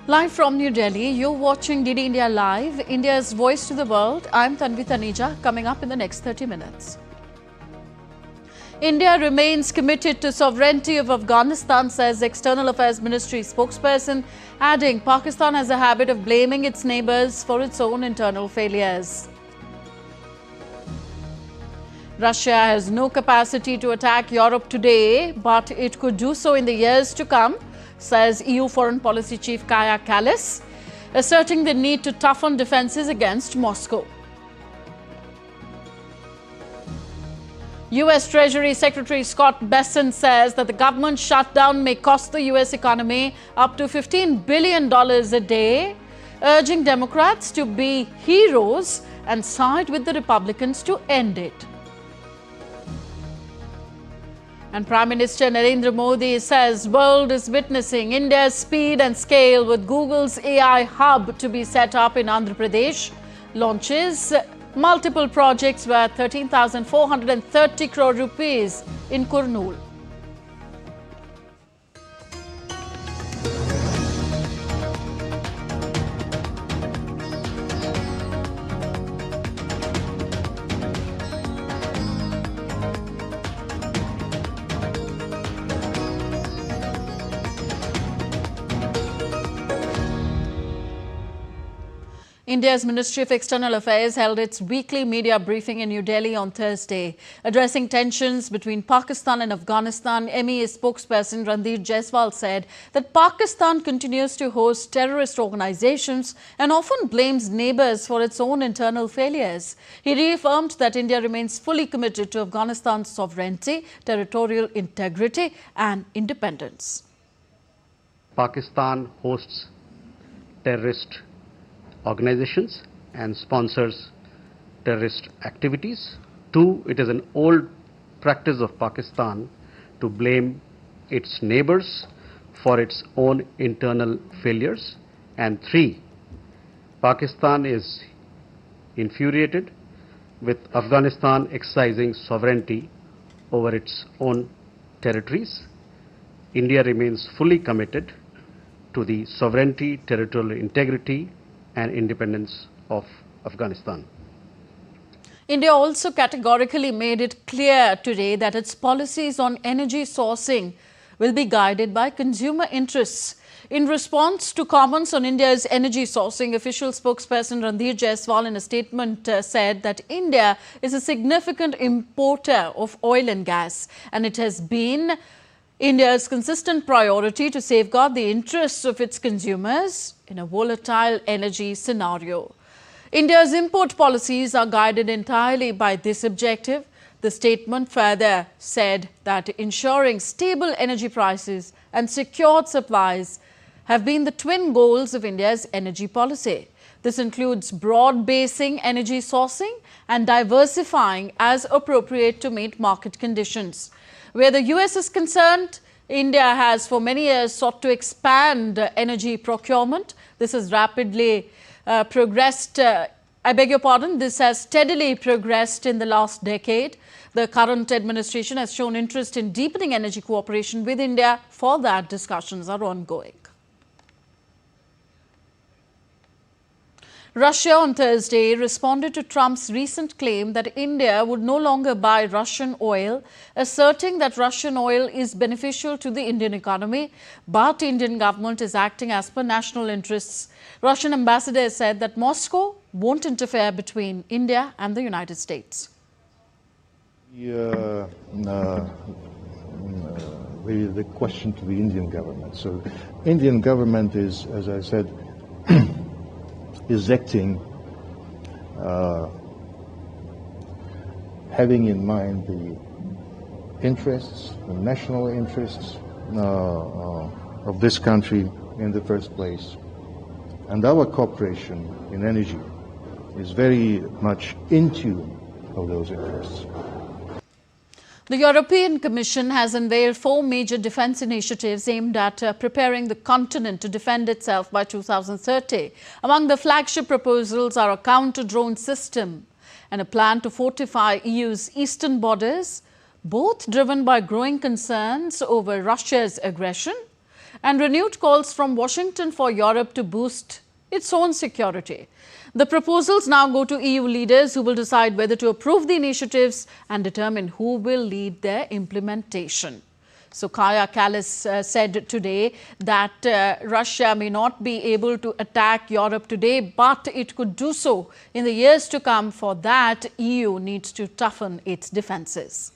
Live from New Delhi, you're watching DD India Live, India's voice to the world. I'm Tanvi Taneja, coming up in the next 30 minutes. India remains committed to sovereignty of Afghanistan, says External Affairs Ministry spokesperson, adding Pakistan has a habit of blaming its neighbours for its own internal failures. Russia has no capacity to attack Europe today, but it could do so in the years to come, says EU Foreign Policy Chief Kaja Kallas, asserting the need to toughen defences against Moscow. US Treasury Secretary Scott Bessent says that the government shutdown may cost the US economy up to $15 billion a day, urging Democrats to be heroes and side with the Republicans to end it. And Prime Minister Narendra Modi says world is witnessing India's speed and scale with Google's AI hub to be set up in Andhra Pradesh, launches multiple projects worth 13,430 crore rupees in Kurnool. India's Ministry of External Affairs held its weekly media briefing in New Delhi on Thursday. Addressing tensions between Pakistan and Afghanistan, MEA spokesperson Ranveer Jaiswal said that Pakistan continues to host terrorist organizations and often blames neighbors for its own internal failures. He reaffirmed that India remains fully committed to Afghanistan's sovereignty, territorial integrity and independence. Pakistan hosts terrorist organizations and sponsors terrorist activities. 2, it is an old practice of Pakistan to blame its neighbors for its own internal failures. And 3, Pakistan is infuriated with Afghanistan exercising sovereignty over its own territories. India remains fully committed to the sovereignty, territorial integrity and independence of Afghanistan. India also categorically made it clear today that its policies on energy sourcing will be guided by consumer interests. In response to comments on India's energy sourcing, official spokesperson Ranveer Jaiswal in a statement said that India is a significant importer of oil and gas, and it has been India's consistent priority to safeguard the interests of its consumers in a volatile energy scenario. India's import policies are guided entirely by this objective. The statement further said that ensuring stable energy prices and secured supplies have been the twin goals of India's energy policy. This includes broad-basing energy sourcing and diversifying as appropriate to meet market conditions. Where the US is concerned, India has for many years sought to expand energy procurement. This has rapidly progressed, this has steadily progressed in the last decade. The current administration has shown interest in deepening energy cooperation with India. For that, discussions are ongoing. Russia on Thursday responded to Trump's recent claim that India would no longer buy Russian oil, asserting that Russian oil is beneficial to the Indian economy, but Indian government is acting as per national interests. Russian ambassador said that Moscow won't interfere between India and the United States. The question to the Indian government. So, Indian government is, as I said, is acting having in mind the interests, the national interests of this country in the first place. And our cooperation in energy is very much in tune of those interests. The European Commission has unveiled 4 major defence initiatives aimed at preparing the continent to defend itself by 2030. Among the flagship proposals are a counter-drone system and a plan to fortify EU's eastern borders, both driven by growing concerns over Russia's aggression. and renewed calls from Washington for Europe to boost its own security. The proposals now go to EU leaders, who will decide whether to approve the initiatives and determine who will lead their implementation. So Kaja Kallas said today that Russia may not be able to attack Europe today, but it could do so in the years to come. For that, EU needs to toughen its defences.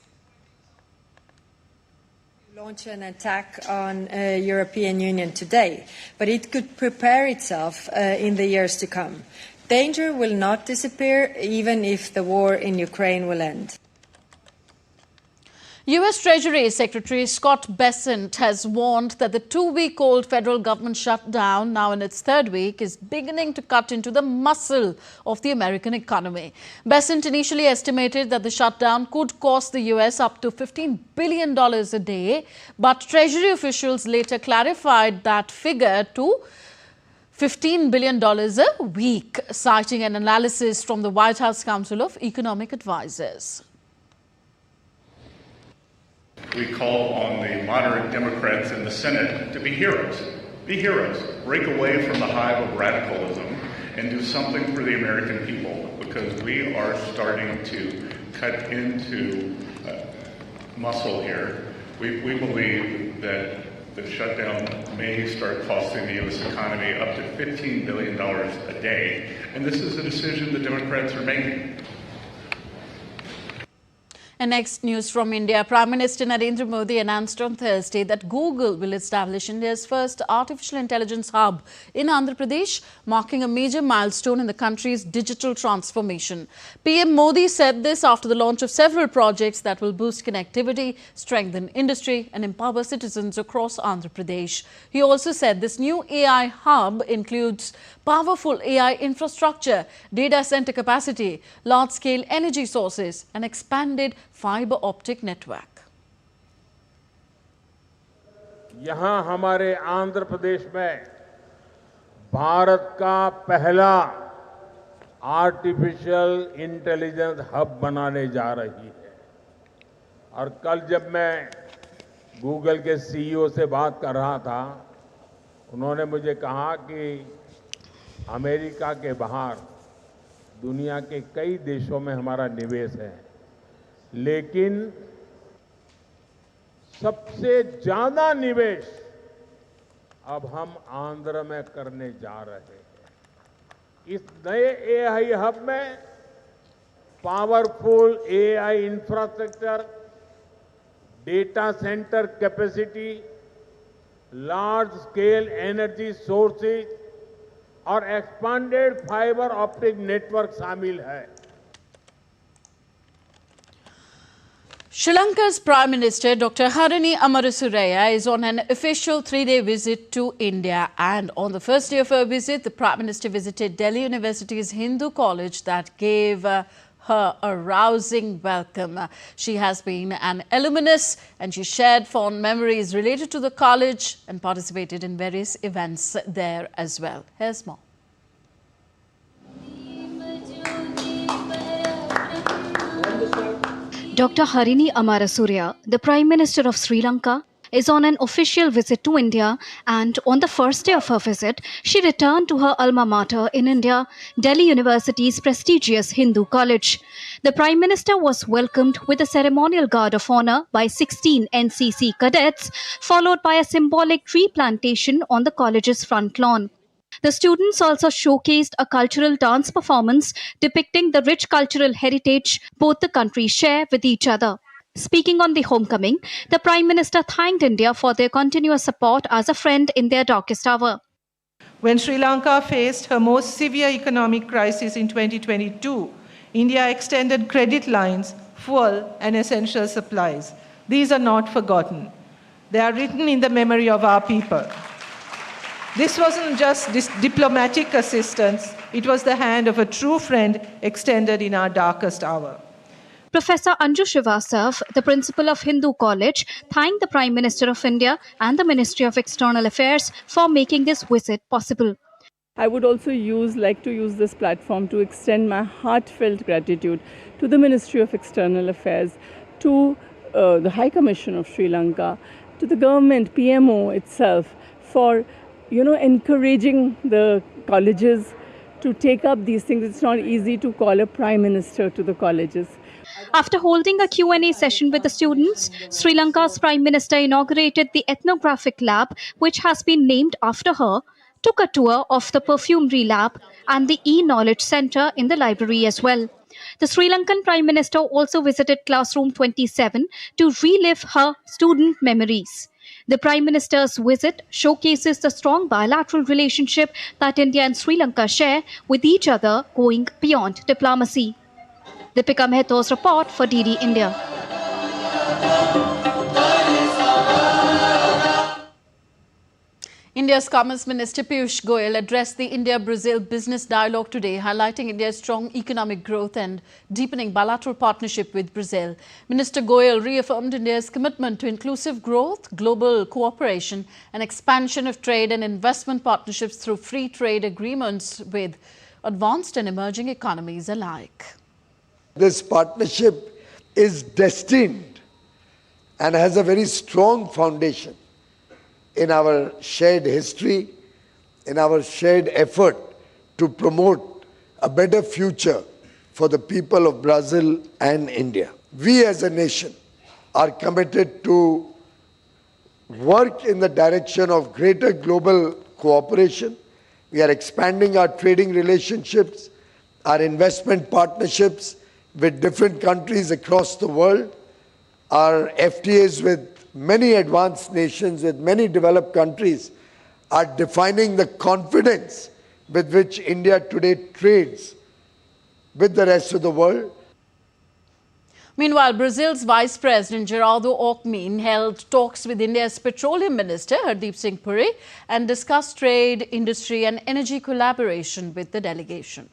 Launch an attack on European Union today, but it could prepare itself in the years to come. Danger will not disappear, even if the war in Ukraine will end. U.S. Treasury Secretary Scott Bessent has warned that the 2-week-old federal government shutdown, now in its third week, is beginning to cut into the muscle of the American economy. Bessent initially estimated that the shutdown could cost the U.S. up to $15 billion a day, but Treasury officials later clarified that figure to $15 billion a week, citing an analysis from the White House Council of Economic Advisers. We call on the moderate Democrats in the Senate to be heroes. Be heroes. Break away from the hive of radicalism and do something for the American people, because we are starting to cut into muscle here. We believe that the shutdown may start costing the U.S. economy up to $15 billion a day, and this is a decision the Democrats are making. And next, news from India. Prime Minister Narendra Modi announced on Thursday that Google will establish India's first artificial intelligence hub in Andhra Pradesh, marking a major milestone in the country's digital transformation. PM Modi said this after the launch of several projects that will boost connectivity, strengthen industry and empower citizens across Andhra Pradesh. He also said this new AI hub includes powerful AI infrastructure, data center capacity, large-scale energy sources and expanded fiber optic network. यहाँ हमारे आंध्र प्रदेश में भारत का पहला artificial intelligence hub बनाने जा रही है। और कल जब मैं गूगल के सीईओ से बात कर रहा था, उन्होंने मुझे कहा कि अमेरिका के बाहर दुनिया के कई देशों में हमारा निवेश है, लेकिन सबसे ज्यादा निवेश अब हम आंध्र में करने जा रहे हैं। इस नए एआई हब में powerful AI infrastructure, data centre capacity, large scale energy sources और एक्सपांडेड फाइबर ऑप्टिक नेटवर्क शामिल है। Sri Lanka's Prime Minister Dr. Harini Amarasuraya is on an official 3-day visit to India, and on the first day of her visit, the Prime Minister visited Delhi University's Hindu College that gave her a rousing welcome. She has been an alumnus and she shared fond memories related to the college and participated in various events there as well. Here's more. Dr. Harini Amarasuraya, the Prime Minister of Sri Lanka, is on an official visit to India, and on the first day of her visit, she returned to her alma mater in India, Delhi University's prestigious Hindu College. The Prime Minister was welcomed with a ceremonial guard of honor by 16 NCC cadets, followed by a symbolic tree plantation on the college's front lawn. The students also showcased a cultural dance performance depicting the rich cultural heritage both the countries share with each other. Speaking on the homecoming, the Prime Minister thanked India for their continuous support as a friend in their darkest hour. When Sri Lanka faced her most severe economic crisis in 2022, India extended credit lines, fuel and essential supplies. These are not forgotten. They are written in the memory of our people. This wasn't just diplomatic assistance, it was the hand of a true friend extended in our darkest hour. Professor Anju Srivastav, the principal of Hindu College, thanked the Prime Minister of India and the Ministry of External Affairs for making this visit possible. I would also like to use this platform to extend my heartfelt gratitude to the Ministry of External Affairs, to the High Commission of Sri Lanka, to the government, PMO itself, for, encouraging the colleges to take up these things. It's not easy to call a prime minister to the colleges. After holding a Q&A session with the students, Sri Lanka's Prime Minister inaugurated the ethnographic lab, which has been named after her, took a tour of the perfumery lab and the e-knowledge center in the library as well. The Sri Lankan Prime Minister also visited Classroom 27 to relive her student memories. The Prime Minister's visit showcases the strong bilateral relationship that India and Sri Lanka share with each other, going beyond diplomacy. Deepika Mehto's report for DD India. India's Commerce Minister Piyush Goyal addressed the India-Brazil business dialogue today, highlighting India's strong economic growth and deepening bilateral partnership with Brazil. Minister Goyal reaffirmed India's commitment to inclusive growth, global cooperation and expansion of trade and investment partnerships through free trade agreements with advanced and emerging economies alike. This partnership is destined and has a very strong foundation in our shared history, in our shared effort to promote a better future for the people of Brazil and India. We as a nation are committed to work in the direction of greater global cooperation. We are expanding our trading relationships, our investment partnerships with different countries across the world, our FTAs with many advanced nations, with many developed countries, are defining the confidence with which India today trades with the rest of the world. Meanwhile, Brazil's Vice President Geraldo Alckmin held talks with India's Petroleum Minister Hardeep Singh Puri and discussed trade, industry and energy collaboration with the delegation.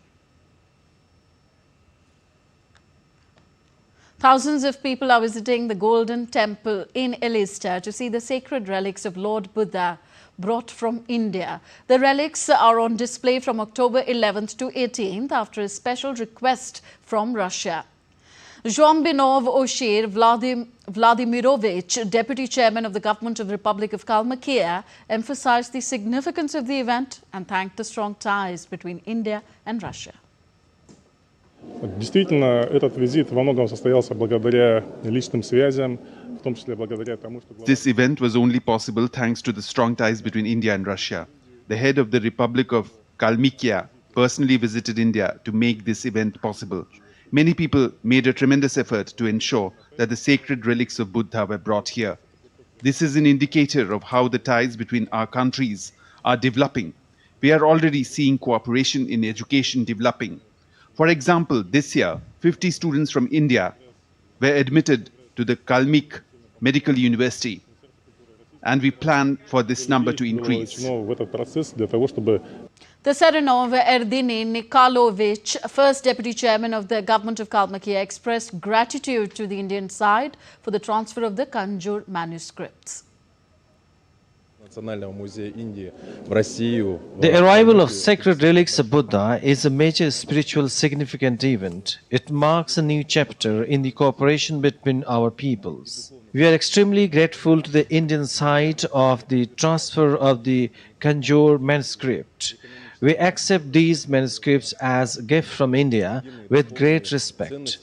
Thousands of people are visiting the Golden Temple in Elista to see the sacred relics of Lord Buddha brought from India. The relics are on display from October 11th to 18th after a special request from Russia. Zhombinov Oshir Vladimirovich, Deputy Chairman of the Government of the Republic of Kalmykia, emphasized the significance of the event and thanked the strong ties between India and Russia. Действительно, этот визит во многом состоялся благодаря личным связям, в том числе благодаря тому, что... This event was only possible thanks to the strong ties between India and Russia. The head of the Republic of Kalmykia personally visited India to make this event possible. Many people made a tremendous effort to ensure that the sacred relics of Buddha were brought here. This is an indicator of how the ties between our countries are developing. We are already seeing cooperation in education developing. For example, this year, 50 students from India were admitted to the Kalmyk Medical University, and we plan for this number to increase. The Serenov Erdini Nikolovic, first Deputy Chairman of the Government of Kalmykia, expressed gratitude to the Indian side for the transfer of the Kanjur manuscripts. The arrival of sacred relics of Buddha is a major spiritual significant event. It marks a new chapter in the cooperation between our peoples. We are extremely grateful to the Indian side of the transfer of the Kanjur manuscript. We accept these manuscripts as a gift from India with great respect.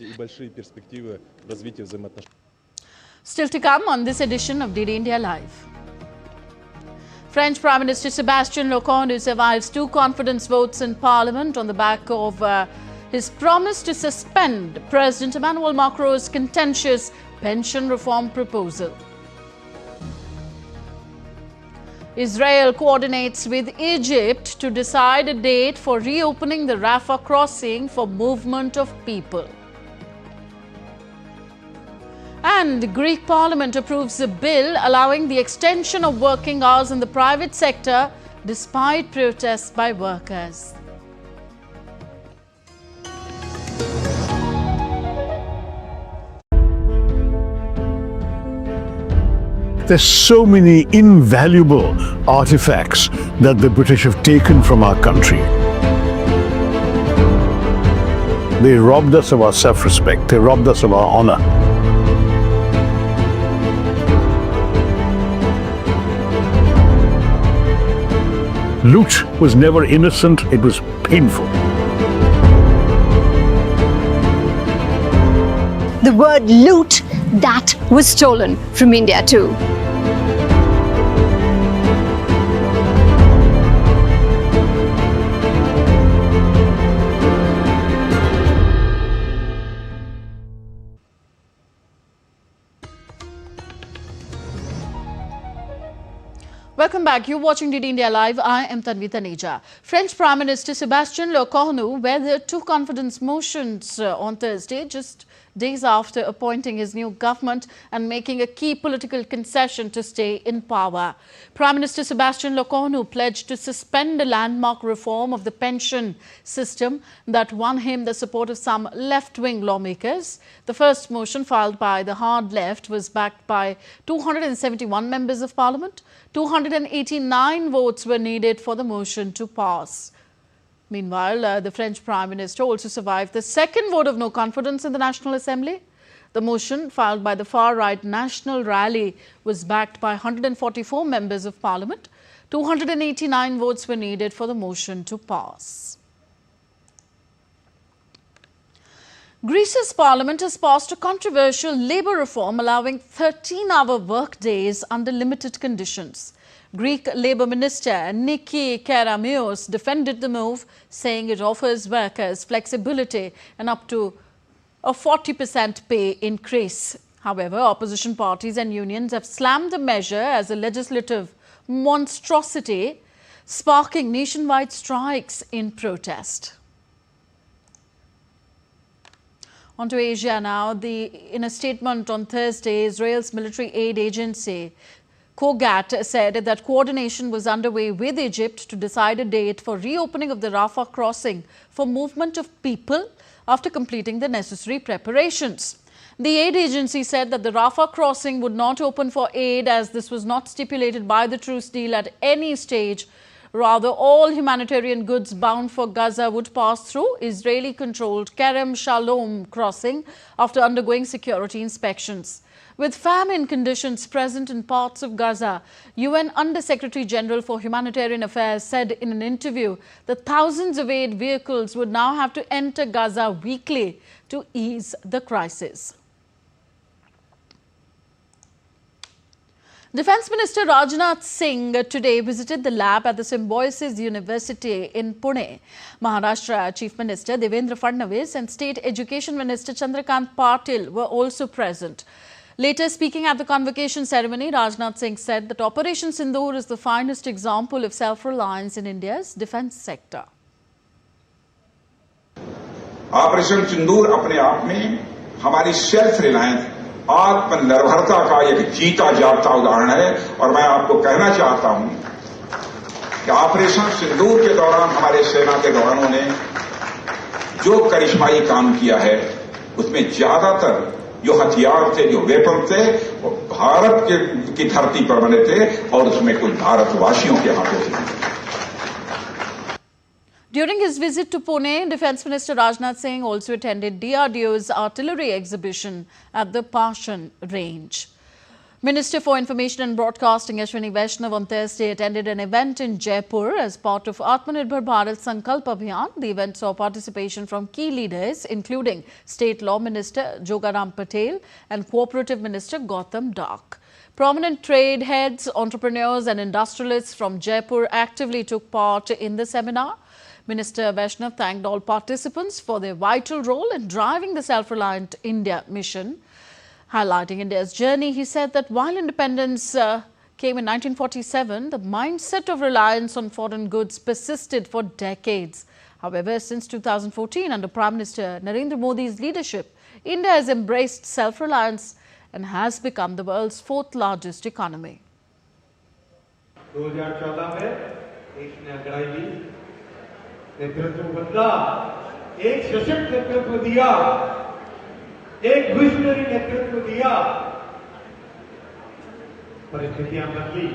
Still to come on this edition of DD India Live. French Prime Minister Sébastien Lecornu survives 2 confidence votes in Parliament on the back of his promise to suspend President Emmanuel Macron's contentious pension reform proposal. Israel coordinates with Egypt to decide a date for reopening the Rafah crossing for movement of people. And Greek Parliament approves a bill allowing the extension of working hours in the private sector despite protests by workers. There's so many invaluable artifacts that the British have taken from our country. They robbed us of our self-respect. They robbed us of our honor. Loot was never innocent, it was painful. The word loot, that was stolen from India too. Welcome back. You're watching DD India Live. I am Tanvi Taneja. French Prime Minister Sébastien Lecornu weathered two confidence motions on Thursday, just days after appointing his new government and making a key political concession to stay in power. Prime Minister Sébastien Lecornu pledged to suspend a landmark reform of the pension system that won him the support of some left-wing lawmakers. The first motion, filed by the hard left, was backed by 271 members of parliament. 289 votes were needed for the motion to pass. Meanwhile, the French Prime Minister also survived the second vote of no confidence in the National Assembly. The motion, filed by the far-right National Rally, was backed by 144 members of parliament. 289 votes were needed for the motion to pass. Greece's parliament has passed a controversial labour reform allowing 13-hour work days under limited conditions. Greek Labour Minister Niki Keramios defended the move, saying it offers workers flexibility and up to a 40% pay increase. However, opposition parties and unions have slammed the measure as a legislative monstrosity, sparking nationwide strikes in protest. On to Asia now. In a statement on Thursday, Israel's military aid agency, COGAT, said that coordination was underway with Egypt to decide a date for reopening of the Rafah crossing for movement of people after completing the necessary preparations. The aid agency said that the Rafah crossing would not open for aid as this was not stipulated by the truce deal at any stage. Rather, all humanitarian goods bound for Gaza would pass through Israeli-controlled Kerem Shalom crossing after undergoing security inspections. With famine conditions present in parts of Gaza, UN Under-Secretary General for Humanitarian Affairs said in an interview that thousands of aid vehicles would now have to enter Gaza weekly to ease the crisis. Defence Minister Rajnath Singh today visited the lab at the Symbiosis University in Pune. Maharashtra Chief Minister Devendra Fadnavis and State Education Minister Chandrakant Patil were also present. Later, speaking at the convocation ceremony, Rajnath Singh said that Operation Sindoor is the finest example of self-reliance in India's defence sector. Operation Sindoor अपने आप में हमारी self-reliance आत्मनिर्भरता का एक जीता जागता उदाहरण है और मैं आपको कहना चाहता हूं कि ऑपरेशन सिंदूर के दौरान हमारे सेना के जवानों ने जो करिश्माई काम किया है उसमें ज्यादातर जो हथियार थे, जो वेपन थे, वो भारत की धरती पर बने थे और उसमें कुछ भारतवासियों के हाथों से। During his visit to Pune, Defence Minister Rajnath Singh also attended DRDO's artillery exhibition at the Pashan range. Minister for Information and Broadcasting Ashwini Vaishnav on Thursday attended an event in Jaipur as part of Atmanirbhar Bharat Sankalp Abhiyan. The event saw participation from key leaders including State Law Minister Jogaram Patel and Cooperative Minister Gautam Dak. Prominent trade heads, entrepreneurs and industrialists from Jaipur actively took part in the seminar. Minister Vaishnav thanked all participants for their vital role in driving the self-reliant India mission. Highlighting India's journey, he said that while independence came in 1947, the mindset of reliance on foreign goods persisted for decades. However, since 2014, under Prime Minister Narendra Modi's leadership, India has embraced self-reliance and has become the world's fourth largest economy. 2014 में एक ने अगड़ाई ली, नेतृत्व बदला, एक सशक्त नेतृत्व दिया, एक विजनरी नेतृत्व दिया, परिस्थितियां बदली,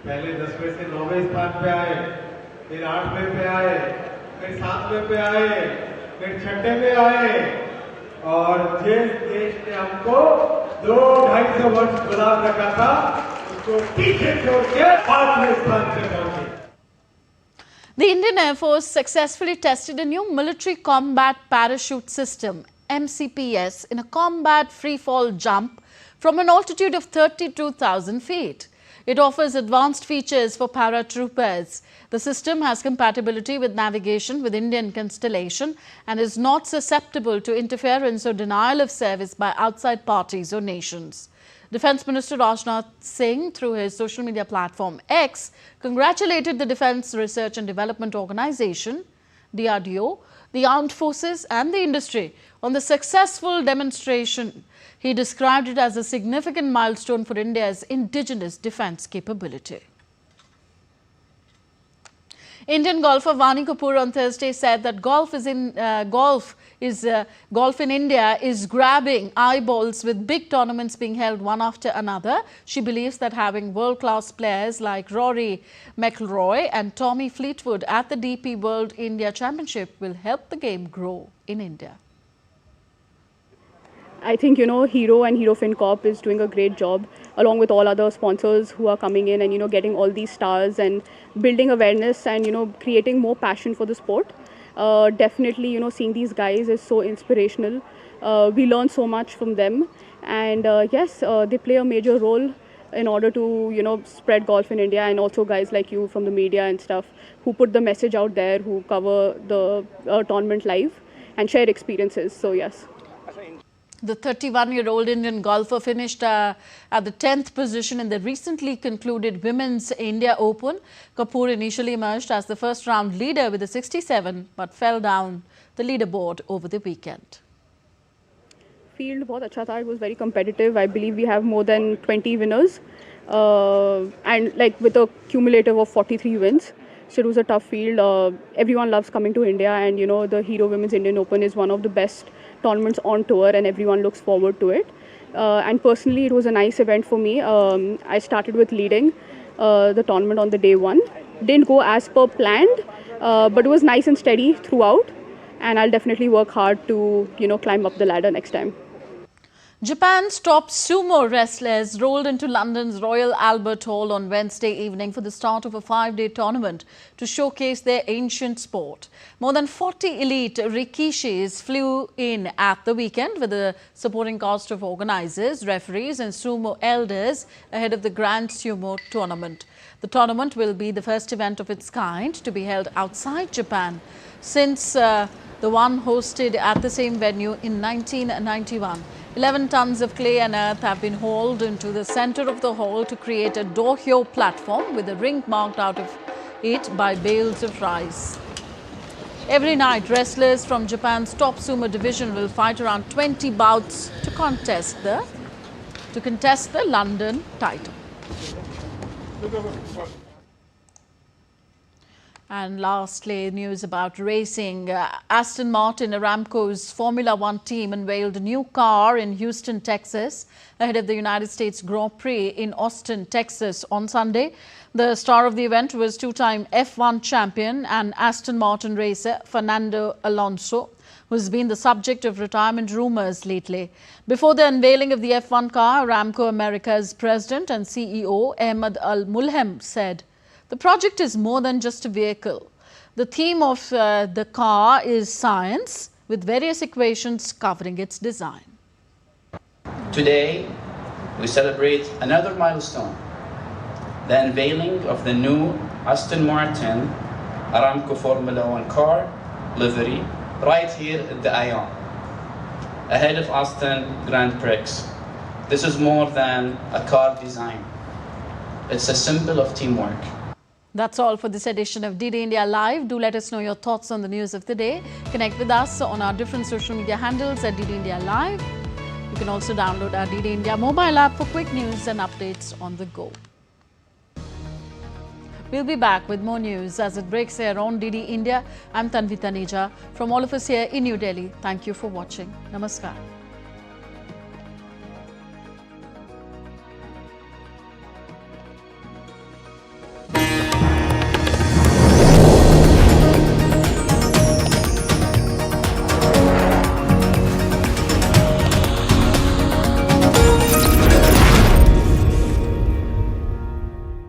पहले 10वें से 9वें स्थान पे आए, फिर 8वें पे आए, फिर 7वें पे आए, फिर 6वें पे आए और जिस देश ने हमको 200-250 वर्ष गुलाम रखा था उसको पीछे छोड़ के 5वें स्थान पे पहुंचे। The Indian Air Force successfully tested a new military combat parachute system, MCPS, in a combat freefall jump from an altitude of 32,000 feet. It offers advanced features for paratroopers. The system has compatibility with navigation with Indian constellation and is not susceptible to interference or denial of service by outside parties or nations. Defence Minister Rajnath Singh, through his social media platform X, congratulated the Defence Research and Development Organisation, DRDO, the armed forces and the industry on the successful demonstration. He described it as a significant milestone for India's indigenous defence capability. Indian golfer Vani Kapoor on Thursday said that golf in India is grabbing eyeballs with big tournaments being held one after another. She believes that having world-class players like Rory McIlroy and Tommy Fleetwood at the DP World India Championship will help the game grow in India. I think, Hero and Hero FinCorp is doing a great job along with all other sponsors who are coming in and, getting all these stars and building awareness and, creating more passion for the sport. Definitely, seeing these guys is so inspirational. We learn so much from them. And yes, they play a major role in order to, spread golf in India, and also guys like you from the media and stuff who put the message out there, who cover the tournament live and share experiences. So, yes. The 31-year-old Indian golfer finished at the 10th position in the recently concluded Women's India Open. Kapoor initially emerged as the first-round leader with a 67, but fell down the leaderboard over the weekend. Field बहुत अच्छा था. It was very competitive. I believe we have more than 20 winners, and with a cumulative of 43 wins. So it was a tough field. Everyone loves coming to India, and the Hero Women's Indian Open is one of the best tournaments on tour, and everyone looks forward to it. And personally, it was a nice event for me. I started with leading the tournament on the day one. Didn't go as per planned, but it was nice and steady throughout. And I'll definitely work hard to climb up the ladder next time. Japan's top sumo wrestlers rolled into London's Royal Albert Hall on Wednesday evening for the start of a 5-day tournament to showcase their ancient sport. More than 40 elite rikishis flew in at the weekend with a supporting cast of organisers, referees and sumo elders ahead of the Grand Sumo tournament. The tournament will be the first event of its kind to be held outside Japan since the one hosted at the same venue in 1991. 11 tons of clay and earth have been hauled into the center of the hall to create a dohyo platform with a ring marked out of it by bales of rice. Every night, wrestlers from Japan's top sumo division will fight around 20 bouts to contest the London title. And lastly, news about racing. Aston Martin, Aramco's Formula One team, unveiled a new car in Houston, Texas, ahead of the United States Grand Prix in Austin, Texas on Sunday. The star of the event was two-time F1 champion and Aston Martin racer Fernando Alonso, who's been the subject of retirement rumours lately. Before the unveiling of the F1 car, Aramco America's president and CEO Ahmed Al-Mulhem said, "The project is more than just a vehicle. The theme of the car is science, with various equations covering its design." Today, we celebrate another milestone, the unveiling of the new Aston Martin Aramco Formula One car livery right here at the Ion, ahead of Austin Grand Prix. This is more than a car design. It's a symbol of teamwork. That's all for this edition of DD India Live. Do let us know your thoughts on the news of the day. Connect with us on our different social media handles at DD India Live. You can also download our DD India mobile app for quick news and updates on the go. We'll be back with more news as it breaks here on DD India. I'm Tanvi Taneja. From all of us here in New Delhi, thank you for watching. Namaskar.